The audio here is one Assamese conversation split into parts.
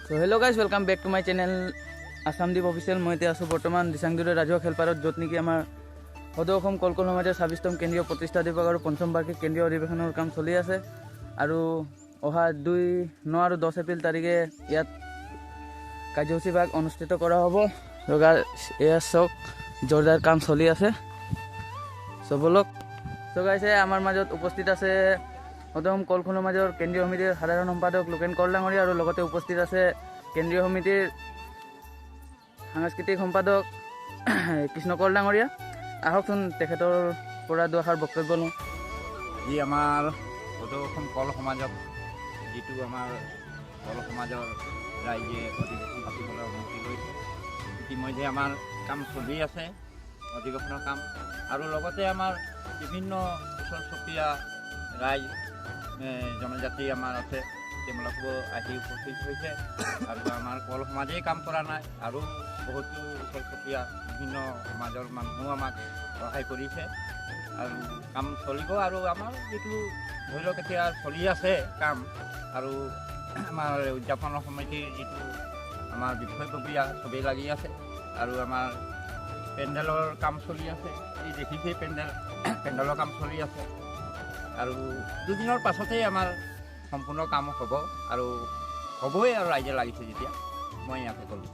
So hello guys, welcome back to my channel Assamdeep Official. মই এতিয়া আছোঁ বৰ্তমান দিচাংজুৰি ৰাজহুৱা খেলপাৰত, য'ত নেকি আমাৰ সদৌ অসম কল সমাজৰ ২৬তম কেন্দ্ৰীয় প্ৰতিষ্ঠা দিৱস আৰু পঞ্চম বাৰ্ষিক কেন্দ্ৰীয় অধিৱেশনৰ কাম চলি আছে। আৰু অহা ২, ৯ আৰু ১০ এপ্ৰিল তাৰিখে ইয়াত কাৰ্যসূচী ভাগ অনুষ্ঠিত কৰা হ'ব। এয়া চাওক, জোৰদাৰ কাম চলি আছে চবলক। চ' গাইজ, আমাৰ মাজত উপস্থিত আছে সদৌ অসম কল সমাজৰ কেন্দ্ৰীয় সমিতিৰ সাধাৰণ সম্পাদক লোকেন কল ডাঙৰীয়া, আৰু লগতে উপস্থিত আছে কেন্দ্ৰীয় সমিতিৰ সাংস্কৃতিক সম্পাদক কৃষ্ণ কল ডাঙৰীয়া। আহকচোন তেখেতৰ পৰা দুআষাৰ বক্তব্য লওঁ। যি আমাৰ সদৌ অসম কল সমাজক, যিটো আমাৰ কল সমাজৰ ৰাইজে অধিৱেশন পাতিবলৈ অনুমতি লৈছে, ইতিমধ্যে আমাৰ কাম চলি আছে, অধিৱেশনৰ কাম। আৰু লগতে আমাৰ বিভিন্ন ওচৰ চুবুৰীয়া ৰাইজ জনজাতি আমাৰ আছে, তেওঁলোকো আহি উপস্থিত হৈছে। আৰু আমাৰ কল সমাজেই কাম কৰা নাই, আৰু বহুতো ওচৰ চুবুৰীয়া বিভিন্ন সমাজৰ মানুহো আমাক সহায় কৰিছে। আৰু কাম চলিব, আৰু আমাৰ যিটো ধৰি লওক এতিয়া চলি আছে কাম, আৰু আমাৰ উদযাপনৰ সমিতিৰ যিটো আমাৰ বিষয়ববীয়া চবেই লাগি আছে। আৰু আমাৰ পেণ্ডেলৰ কাম চলি আছে, এই দেখিছেই পেণ্ডেলৰ কাম চলি আছে। আৰু দুদিনৰ পাছতেই আমাৰ সম্পূৰ্ণ কাম হ'ব, আৰু হ'বই, আৰু ৰাইজে লাগিছে যেতিয়া মই ইয়াতে ক'লোঁ।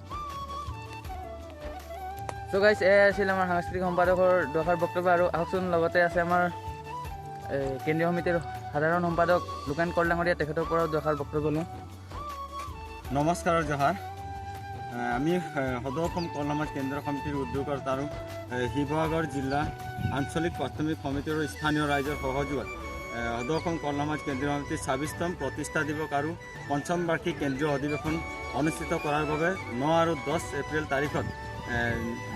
চ' গাইজ, এয়া আছিল আমাৰ সাংস্কৃতিক সম্পাদকৰ দুআষাৰ বক্তব্য। আৰু আহকচোন, লগতে আছে আমাৰ কেন্দ্ৰীয় সমিতিৰ সাধাৰণ সম্পাদক লোকেন কল ডাঙৰীয়া, তেখেতৰ পৰাও দুআষাৰ বক্তব্য লওঁ। নমস্কাৰৰ জহাৰ। আমি সদৌ অসম কল সমাজ কেন্দ্ৰীয় সমিতিৰ উদ্যোগত আৰু শিৱসাগৰ জিলা আঞ্চলিক প্ৰাথমিক সমিতিৰ স্থানীয় ৰাইজৰ সহযোগত সদৌ অসম কল সমাজ কেন্দ্ৰীয় সমিতিৰ ২৬তম প্ৰতিষ্ঠা দিৱস আৰু পঞ্চম বাৰ্ষিক কেন্দ্ৰীয় অধিৱেশন অনুষ্ঠিত কৰাৰ বাবে ৯ আৰু ১০ এপ্ৰিল তাৰিখত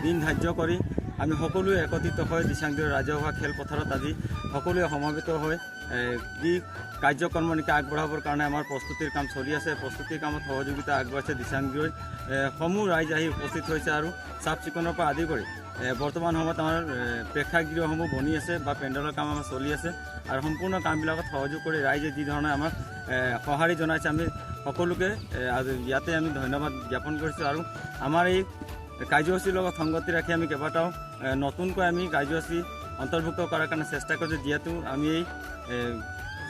দিন ধাৰ্য কৰি আমি সকলোৱে একত্ৰিত হৈ দিচাংজুৰি ৰাজহুৱা খেলপথাৰত আজি সকলোৱে সমবেত হৈ যি কাৰ্যক্ৰমণিকা আগবঢ়াবৰ কাৰণে আমাৰ প্ৰস্তুতিৰ কাম চলি আছে। প্ৰস্তুতিৰ কামত সহযোগিতা আগবঢ়াইছে দিচাংজুৰিৰ সমূহ ৰাইজ আহি উপস্থিত হৈছে। আৰু চাফ চিকুণৰ পৰা আদি কৰি বৰ্তমান সময়ত আমাৰ প্ৰেক্ষাগৃহসমূহ বনি আছে বা পেণ্ডেলৰ কাম আমাৰ চলি আছে। আৰু সম্পূৰ্ণ কামবিলাকত সহযোগ কৰি ৰাইজে যি ধৰণে আমাক সঁহাৰি জনাইছে, আমি সকলোকে ইয়াতে আমি ধন্যবাদ জ্ঞাপন কৰিছোঁ। আৰু আমাৰ এই কাৰ্যসূচীৰ লগত সংগতি ৰাখি আমি কেইবাটাও নতুনকৈ আমি কাৰ্যসূচী অন্তৰ্ভুক্ত কৰাৰ কাৰণে চেষ্টা কৰিছোঁ। যিহেতু আমি এই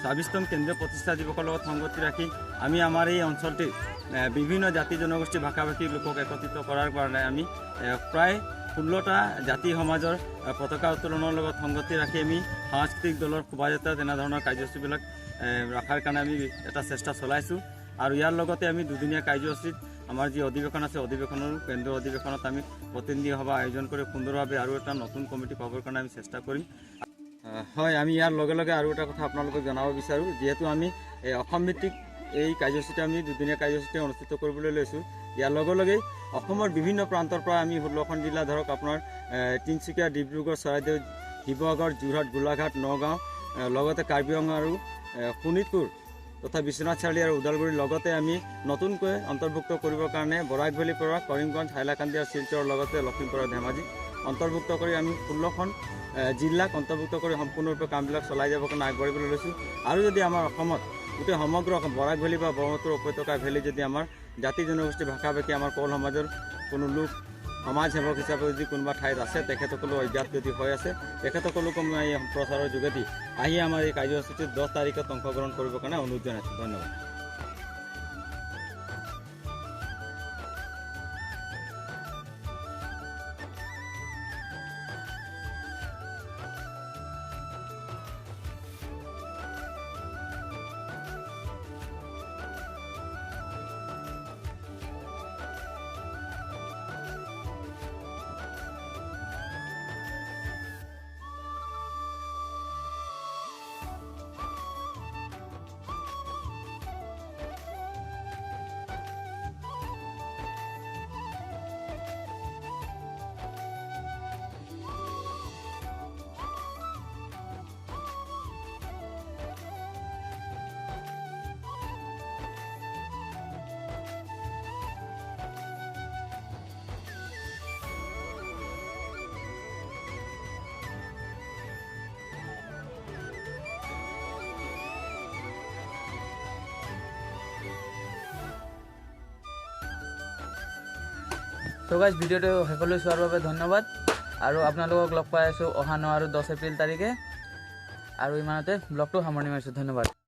২৬তম কেন্দ্ৰীয় প্ৰতিষ্ঠা দিৱসৰ লগত সংগতি ৰাখি আমি আমাৰ এই অঞ্চলটিৰ বিভিন্ন জাতি জনগোষ্ঠী ভাষা ভাষীৰ লোকক একত্ৰিত কৰাৰ কাৰণে আমি প্ৰায় ১৬টা জাতি সমাজৰ পতাকা উত্তোলনৰ লগত সংগতি ৰাখি আমি সাংস্কৃতিক দলৰ শোভাযাত্ৰা তেনেধৰণৰ কাৰ্যসূচীবিলাক ৰখাৰ কাৰণে আমি এটা চেষ্টা চলাইছোঁ। আৰু ইয়াৰ লগতে আমি দুদিনীয়া কাৰ্যসূচীত আমাৰ যি অধিৱেশন আছে, অধিৱেশনৰ কেন্দ্ৰীয় অধিৱেশনত আমি প্ৰতিনিধি সভা আয়োজন কৰি সুন্দৰভাৱে আৰু এটা নতুন কমিটি পাবৰ কাৰণে আমি চেষ্টা কৰিম। হয়, আমি ইয়াৰ লগে লগে আৰু এটা কথা আপোনালোকক জনাব বিচাৰোঁ। যিহেতু আমি অসম ভিত্তিক এই কাৰ্যসূচীটো আমি দুদিনীয়া কাৰ্যসূচী অনুষ্ঠিত কৰিবলৈ লৈছোঁ, ইয়াৰ লগে লগেই অসমৰ বিভিন্ন প্ৰান্তৰ পৰা আমি ১৬খন জিলা, ধৰক আপোনাৰ তিনিচুকীয়া, ডিব্ৰুগড়, চৰাইদেউ, শিৱসাগৰ, যোৰহাট, গোলাঘাট, নগাঁও, লগতে কাৰ্বি আংলং আৰু শোণিতপুৰ তথা বিশ্বনাথ চাৰিআলি আৰু ওদালগুৰিৰ লগতে আমি নতুনকৈ অন্তৰ্ভুক্ত কৰিবৰ কাৰণে বৰাক ভেলীৰ পৰা কৰিমগঞ্জ, হাইলাকান্দি আৰু শিলচৰৰ লগতে লখিমপুৰ আৰু ধেমাজি অন্তৰ্ভুক্ত কৰি আমি ১৬খন জিলাক অন্তৰ্ভুক্ত কৰি সম্পূৰ্ণৰূপে কামবিলাক চলাই যাবৰ কাৰণে আগবাঢ়িবলৈ লৈছোঁ। আৰু যদি আমাৰ অসমত গোটেই সমগ্ৰ বৰাক ভেলী বা ব্ৰহ্মপুত্ৰ উপত্যকা ভেলী যদি আমাৰ জাতি জনগোষ্ঠী ভাষা ভাষী আমাৰ কল সমাজৰ কোনো লোক সমাজ সেৱক হিচাপে যদি কোনোবা ঠাইত আছে, তেখেতসকলো অজ্ঞাত যদি হৈ আছে, তেখেতসকলকো মই এই সম্প্ৰচাৰৰ যোগেদি আহি আমাৰ এই কাৰ্যসূচীত 10 তাৰিখত অংশগ্ৰহণ কৰিবৰ কাৰণে অনুৰোধ জনাইছোঁ। ধন্যবাদ। চ' গাইজ ভিডিঅ'টো শেষলৈ চোৱাৰ বাবে ধন্যবাদ আৰু আপোনালোকক লগ পাই আছোঁ অহা 9 আৰু 10 এপ্ৰিল তাৰিখে আৰু ইমানতে ব্লগটো সামৰণি মাৰিছোঁ ধন্যবাদ।